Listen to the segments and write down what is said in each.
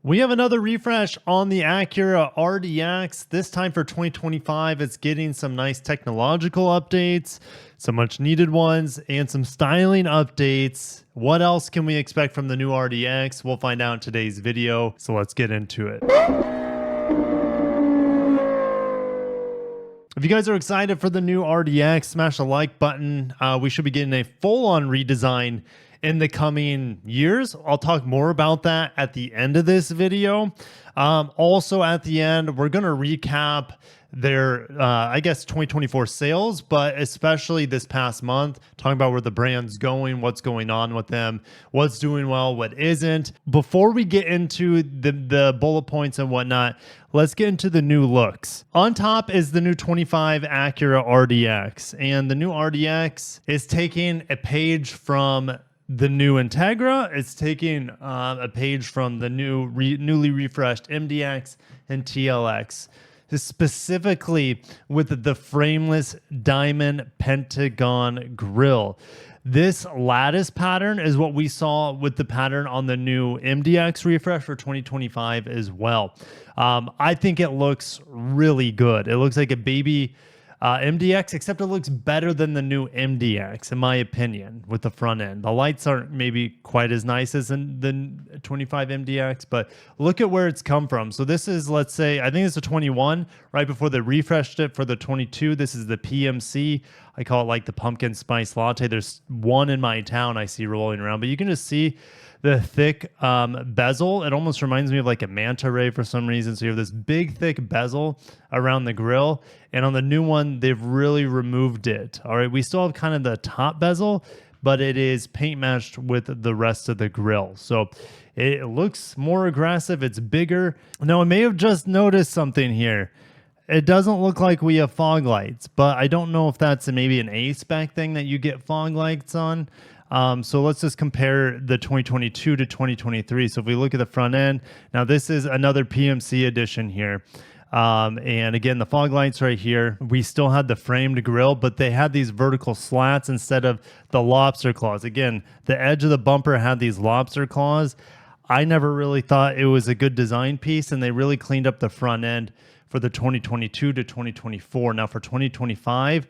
We have another refresh on the Acura RDX. This time for 2025, it's getting some nice technological updates, some much needed ones, and some styling updates. What else can we expect from the new RDX? We'll find out in today's video, so let's get into it. If you guys are excited for the new RDX, smash the like button. We should be getting a full-on redesign in the coming years. I'll talk more about that at the end of this video. Also at the end, we're going to recap their, I guess, 2024 sales, but especially this past month, talking about where the brand's going, what's going on with them, what's doing well, what isn't. Before we get into the bullet points and whatnot, let's get into the new looks. On top is the new 25 Acura RDX, and the new RDX is taking a page from the new Integra. It's taking a page from the newly refreshed MDX and TLX, specifically with the frameless diamond Pentagon grille. This lattice pattern is what we saw with the pattern on the new MDX refresh for 2025 as well. I think it looks really good. It looks like a baby MDX, except it looks better than the new MDX, in my opinion, with the front end. The lights aren't maybe quite as nice as the 25 MDX, but look at where it's come from. So this is, let's say, I think it's a 21, right before they refreshed it for the 22. This is the PMC. I call it like the pumpkin spice latte. There's one in my town I see rolling around, but you can just see the thick bezel. It almost reminds me of like a manta ray for some reason. So you have this big, thick bezel around the grill. And on the new one, they've really removed it. All right, we still have kind of the top bezel, but it is paint matched with the rest of the grill. So it looks more aggressive. It's bigger. Now, I may have just noticed something here. It doesn't look like we have fog lights, but I don't know if that's maybe an A-spec thing that you get fog lights on. So let's just compare the 2022 to 2023. So if we look at the front end, now this is another PMC edition here. And again, the fog lights right here, we still had the framed grille, but they had these vertical slats instead of the lobster claws. Again, the edge of the bumper had these lobster claws. I never really thought it was a good design piece, and they really cleaned up the front end for the 2022 to 2024. Now for 2025,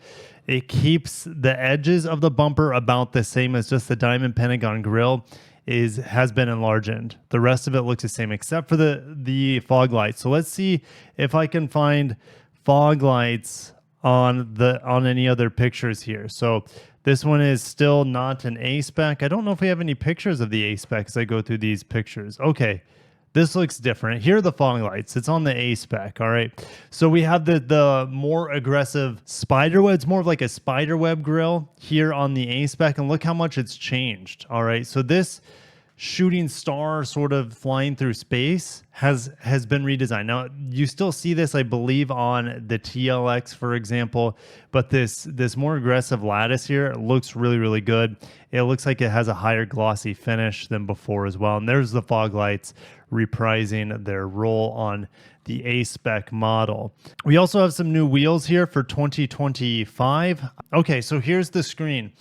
it keeps the edges of the bumper about the same as just the diamond Pentagon grille has been enlarged. The rest of it looks the same except for the fog lights. So let's see if I can find fog lights on any other pictures here. So this one is still not an A-spec. I don't know if we have any pictures of the A-spec as I go through these pictures. Okay. This looks different. Here are the fog lights. It's on the A-spec, all right? So we have the more aggressive spider web. It's more of like a spider web grill here on the A-spec, and look how much it's changed, all right? So this shooting star sort of flying through space has been redesigned. Now, you still see this, I believe, on the TLX, for example, but this more aggressive lattice here looks really, really good. It looks like it has a higher glossy finish than before as well. And there's the fog lights reprising their role on the A-spec model. We also have some new wheels here for 2025. Okay, so here's the screen.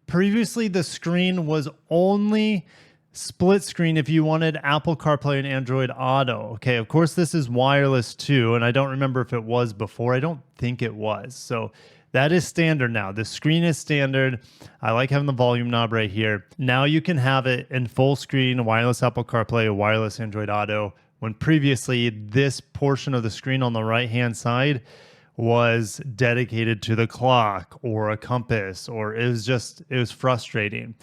Previously, the screen was only split screen if you wanted Apple CarPlay and Android Auto. Okay, of course, this is wireless too, and I don't remember if it was before. I don't think it was. So that is standard now. The screen is standard. I like having the volume knob right here. Now you can have it in full screen, wireless Apple CarPlay, wireless Android Auto, when previously this portion of the screen on the right-hand side was dedicated to the clock or a compass, or it was frustrating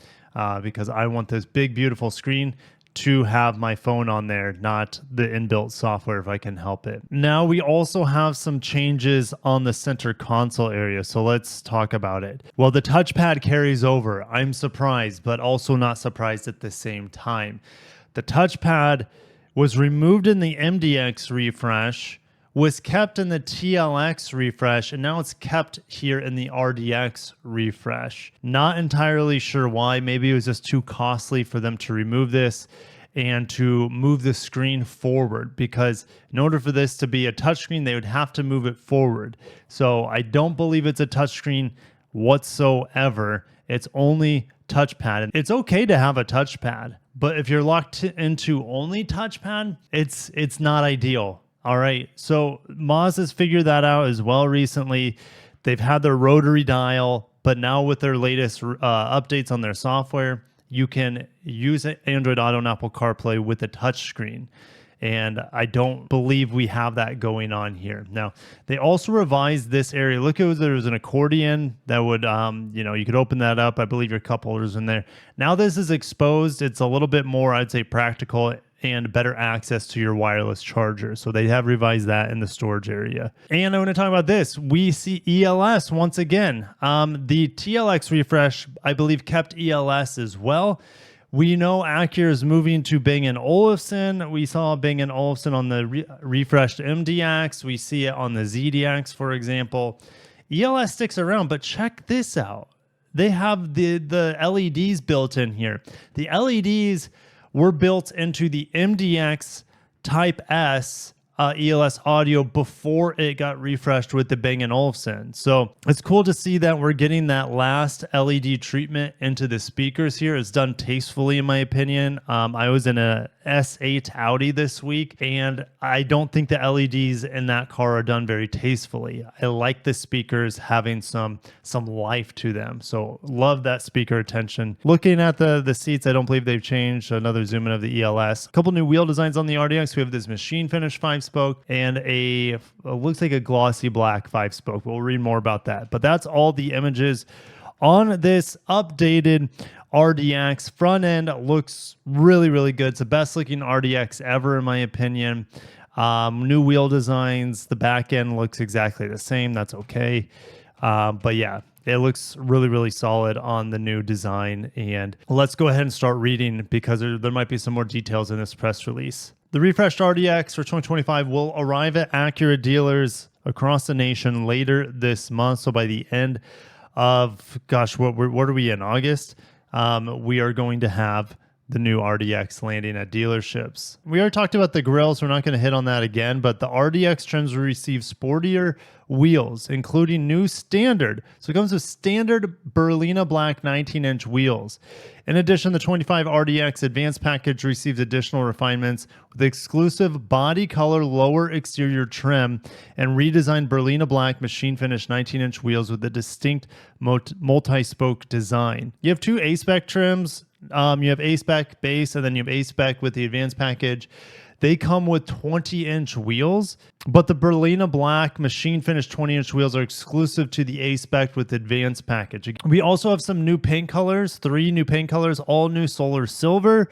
because I want this big, beautiful screen to have my phone on there, not the inbuilt software if I can help it. Now we also have some changes on the center console area, so let's talk about it. Well, the touchpad carries over. I'm surprised, but also not surprised at the same time. The touchpad was removed in the MDX refresh, was kept in the TLX refresh, and now it's kept here in the RDX refresh. Not entirely sure why. Maybe it was just too costly for them to remove this and to move the screen forward, because in order for this to be a touchscreen, they would have to move it forward. So I don't believe it's a touchscreen whatsoever. It's only touchpad. And it's okay to have a touchpad, but if you're locked into only touchpad, it's not ideal. All right. So Mazda's figured that out as well recently. They've had their rotary dial, but now with their latest updates on their software, you can use Android Auto and Apple CarPlay with a touchscreen. And I don't believe we have that going on here. Now, they also revised this area. Look, there's an accordion that would, you could open that up. I believe your cup holders in there. Now this is exposed. It's a little bit more, I'd say, practical and better access to your wireless charger. So they have revised that in the storage area. And I want to talk about this. We see ELS once again. The TLX refresh, I believe, kept ELS as well. We know Acura is moving to Bang & Olufsen. We saw Bang & Olufsen on the refreshed MDX. We see it on the ZDX, for example. ELS sticks around, but check this out. They have the LEDs built in here. The LEDs were built into the MDX Type S ELS audio before it got refreshed with the Bang & Olufsen. So it's cool to see that we're getting that last LED treatment into the speakers here. It's done tastefully, in my opinion. I was in a S8 Audi this week, and I don't think the LEDs in that car are done very tastefully. I like the speakers having some life to them. So love that speaker attention. Looking at the seats, I don't believe they've changed. Another zoom in of the ELS. A couple new wheel designs on the RDX. We have this machine finish 5-spoke and looks like a glossy black 5-spoke. We'll read more about that. But that's all the images on this updated RDX. Front end looks really, really good. It's the best looking RDX ever, in my opinion. New wheel designs. The back end looks exactly the same. That's okay. But yeah, it looks really, really solid on the new design. And let's go ahead and start reading, because there might be some more details in this press release. The refreshed RDX for 2025 will arrive at Acura dealers across the nation later this month. So by the end of, what are we in, August? We are going to have the new RDX landing at dealerships. We already talked about the grille, so we're not going to hit on that again, but the RDX trims will receive sportier wheels, including new standard. So it comes with standard Berlina Black 19-inch wheels. In addition, the 25 RDX Advanced package receives additional refinements with exclusive body color lower exterior trim and redesigned Berlina Black machine finish 19-inch wheels with a distinct multi-spoke design. You have two A-spec trims. You have A-spec base, and then you have A-spec with the advanced package. They come with 20-inch wheels, but the Berlina Black machine finished 20-inch wheels are exclusive to the A-spec with advanced package. We also have some new paint colors, 3 new paint colors, all new solar silver,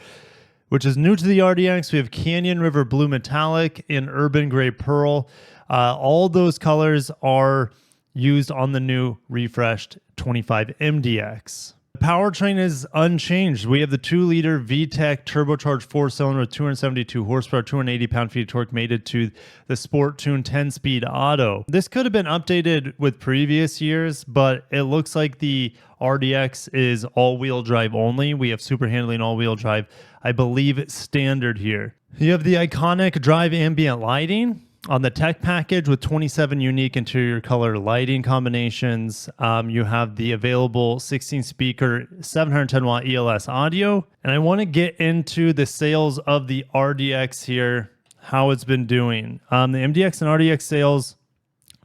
which is new to the RDX. We have Canyon River Blue Metallic and Urban Gray Pearl. All those colors are used on the new refreshed 25 MDX. The powertrain is unchanged. We have the 2-liter VTEC turbocharged 4-cylinder with 272 horsepower, 280 pound-feet of torque, mated to the Sport Tune 10-speed auto. This could have been updated with previous years, but it looks like the RDX is all-wheel drive only. We have super handling all-wheel drive, I believe, standard here. You have the iconic drive ambient lighting on the tech package with 27 unique interior color lighting combinations. You have the available 16-speaker 710-watt ELS audio. And I want to get into the sales of the RDX here, how it's been doing. The MDX and RDX sales,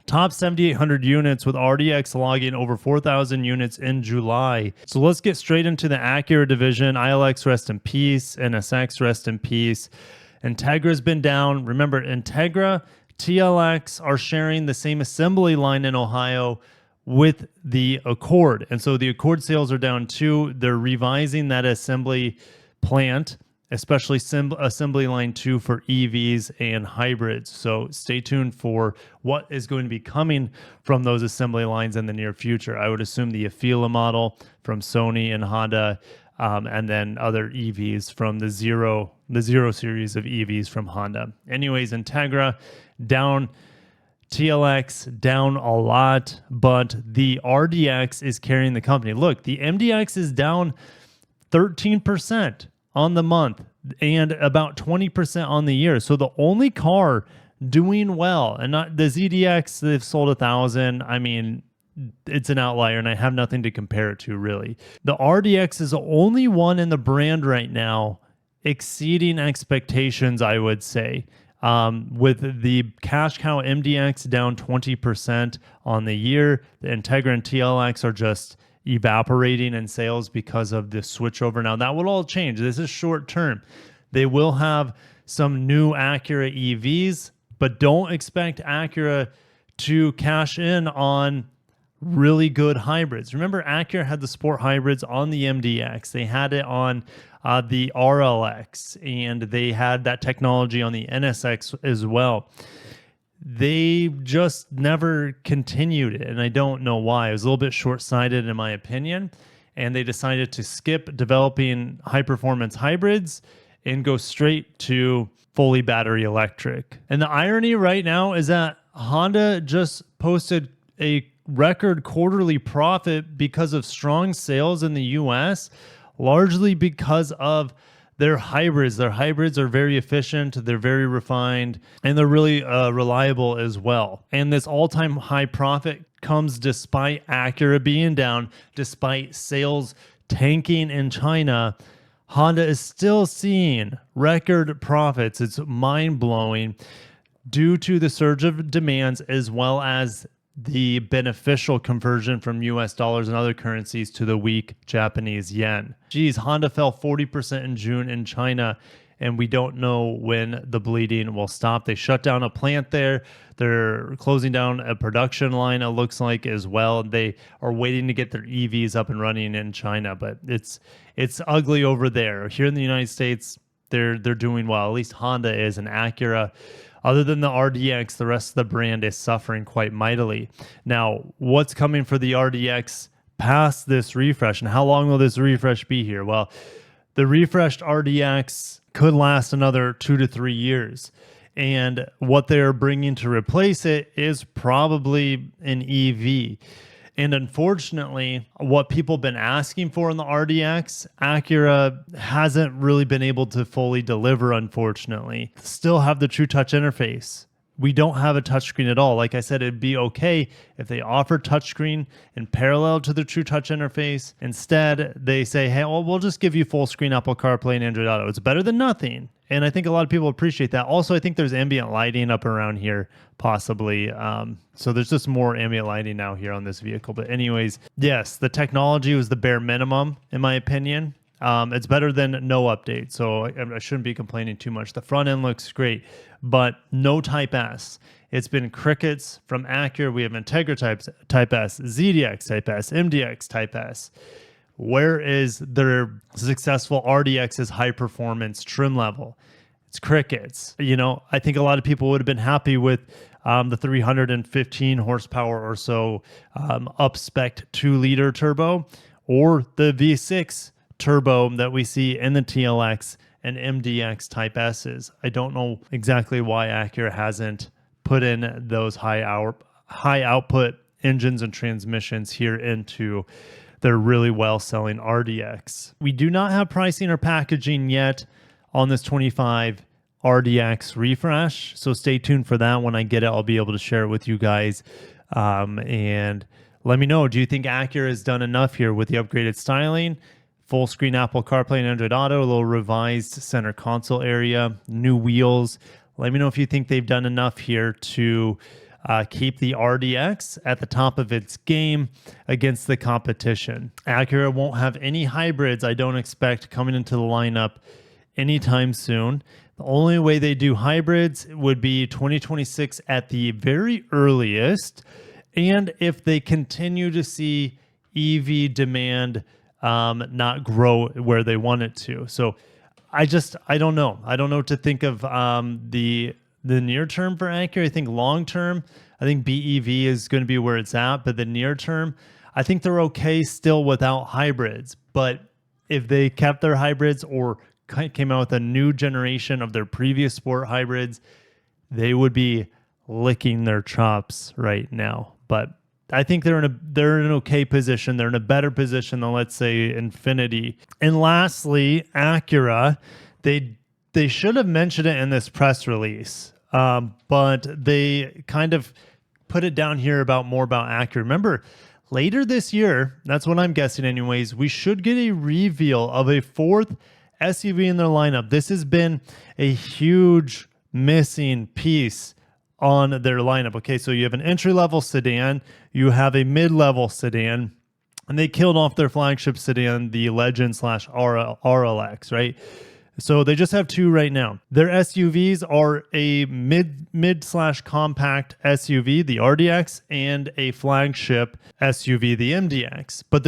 top 7,800 units, with RDX logging over 4,000 units in July. So let's get straight into the Acura division. ILX, rest in peace. NSX, rest in peace. Integra's been down. Remember, Integra, TLX are sharing the same assembly line in Ohio with the Accord. And so the Accord sales are down too. They're revising that assembly plant, especially assembly line 2 for EVs and hybrids. So stay tuned for what is going to be coming from those assembly lines in the near future. I would assume the Afeela model from Sony and Honda, and then other EVs from the Zero series of EVs from Honda. Anyways, Integra down, TLX down a lot, but the RDX is carrying the company. Look, the MDX is down 13% on the month and about 20% on the year. So the only car doing well, and not the ZDX, they've sold 1,000. I mean, it's an outlier, and I have nothing to compare it to, really. The RDX is the only one in the brand right now exceeding expectations, I would say. With the cash cow MDX down 20% on the year, the Integra and TLX are just evaporating in sales because of the switchover. Now, that will all change. This is short term. They will have some new Acura EVs, but don't expect Acura to cash in on really good hybrids. Remember, Acura had the sport hybrids on the MDX. They had it on the RLX, and they had that technology on the NSX as well. They just never continued it, and I don't know why. It was a little bit short-sighted in my opinion, and they decided to skip developing high-performance hybrids and go straight to fully battery electric. And the irony right now is that Honda just posted a record quarterly profit because of strong sales in the US, largely because of their hybrids. Their hybrids are very efficient, they're very refined, and they're really reliable as well. And this all-time high profit comes despite Acura being down, despite sales tanking in China. Honda is still seeing record profits. It's mind-blowing due to the surge of demands as well as the beneficial conversion from US dollars and other currencies to the weak Japanese yen. Geez, Honda fell 40% in June in China, and we don't know when the bleeding will stop. They shut down a plant there. They're closing down a production line, it looks like, as well. They are waiting to get their EVs up and running in China, but it's ugly over there. Here in the United States, they're doing well. At least Honda is, and Acura. Other than the RDX, the rest of the brand is suffering quite mightily. Now, what's coming for the RDX past this refresh, and how long will this refresh be here? Well, the refreshed RDX could last another 2 to 3 years. And what they're bringing to replace it is probably an EV. And unfortunately, what people have been asking for in the RDX, Acura hasn't really been able to fully deliver, unfortunately. Still have the True Touch interface. We don't have a touchscreen at all. Like I said, it'd be okay if they offer touchscreen in parallel to the True Touch interface. Instead, they say, hey, well, we'll just give you full screen Apple CarPlay and Android Auto. It's better than nothing. And I think a lot of people appreciate that. Also, I think there's ambient lighting up around here, possibly. So there's just more ambient lighting now here on this vehicle. But anyways, yes, the technology was the bare minimum, in my opinion. It's better than no update, so I shouldn't be complaining too much. The front end looks great, but no Type S. It's been crickets from Acura. We have Integra Type S, ZDX Type S, MDX Type S. Where is their successful RDX's high performance trim level? It's crickets. You know, I think a lot of people would have been happy with the 315 horsepower or so up-spec'd 2-liter turbo, or the V6 turbo that we see in the TLX and MDX Type S's. I don't know exactly why Acura hasn't put in those high output engines and transmissions here into their really well-selling RDX. We do not have pricing or packaging yet on this 25 RDX refresh, so stay tuned for that. When I get it, I'll be able to share it with you guys. And let me know, do you think Acura has done enough here with the upgraded styling? Full screen Apple CarPlay and Android Auto, a little revised center console area, new wheels. Let me know if you think they've done enough here to keep the RDX at the top of its game against the competition. Acura won't have any hybrids, I don't expect, coming into the lineup anytime soon. The only way they do hybrids would be 2026 at the very earliest, and if they continue to see EV demand not grow where they want it to. So I don't know. I don't know what to think of the near term for Acura. I think long term, I think BEV is going to be where it's at. But the near term, I think they're okay still without hybrids. But if they kept their hybrids or came out with a new generation of their previous sport hybrids, they would be licking their chops right now. But I think they're in an okay position. They're in a better position than, let's say, Infiniti. And lastly, Acura, they should have mentioned it in this press release, but they kind of put it down here more about Acura. Remember, later this year, that's what I'm guessing anyways, we should get a reveal of a fourth SUV in their lineup. This has been a huge missing piece on their lineup. Okay, so you have an entry-level sedan, you have a mid-level sedan, and they killed off their flagship sedan, the Legend slash RLX, right? So they just have two right now. Their SUVs are a mid slash compact SUV, the RDX, and a flagship SUV, the MDX. But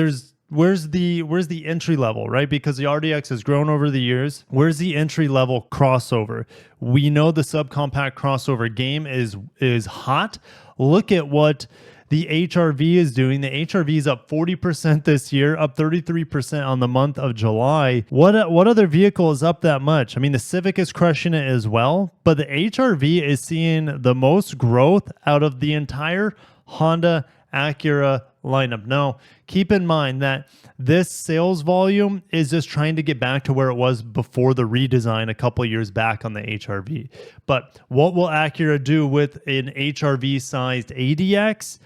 where's the entry level, right? Because the RDX has grown over the years. Where's the entry level crossover? We know the subcompact crossover game is hot. Look at what the HRV is doing. The HRV is up 40% this year, up 33% on the month of July. What other vehicle is up that much? I mean, the Civic is crushing it as well, but the HRV is seeing the most growth out of the entire Honda Acura lineup. Now, keep in mind that this sales volume is just trying to get back to where it was before the redesign a couple years back on the HRV. But what will Acura do with an HRV sized ADX?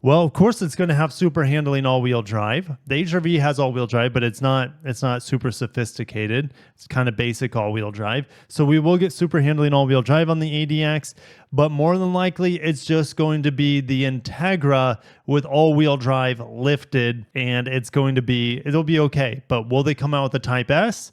Well, of course, it's going to have super handling all-wheel drive. The HRV has all-wheel drive, but it's not super sophisticated. It's kind of basic all-wheel drive. So we will get super handling all-wheel drive on the ADX, but more than likely, it's just going to be the Integra with all-wheel drive lifted, and it'll be okay. But will they come out with the Type S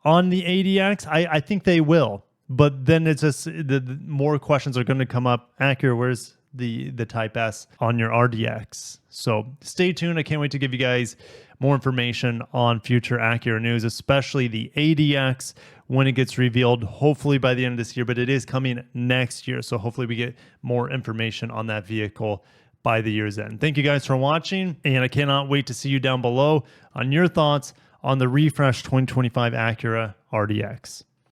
on the ADX? I think they will. But then it's just the more questions are going to come up. Acura, where's the Type S on your RDX? So stay tuned. I can't wait to give you guys more information on future Acura news, especially the ADX when it gets revealed, hopefully by the end of this year, but it is coming next year. So hopefully we get more information on that vehicle by the year's end. Thank you guys for watching, and I cannot wait to see you down below on your thoughts on the refreshed 2025 Acura RDX.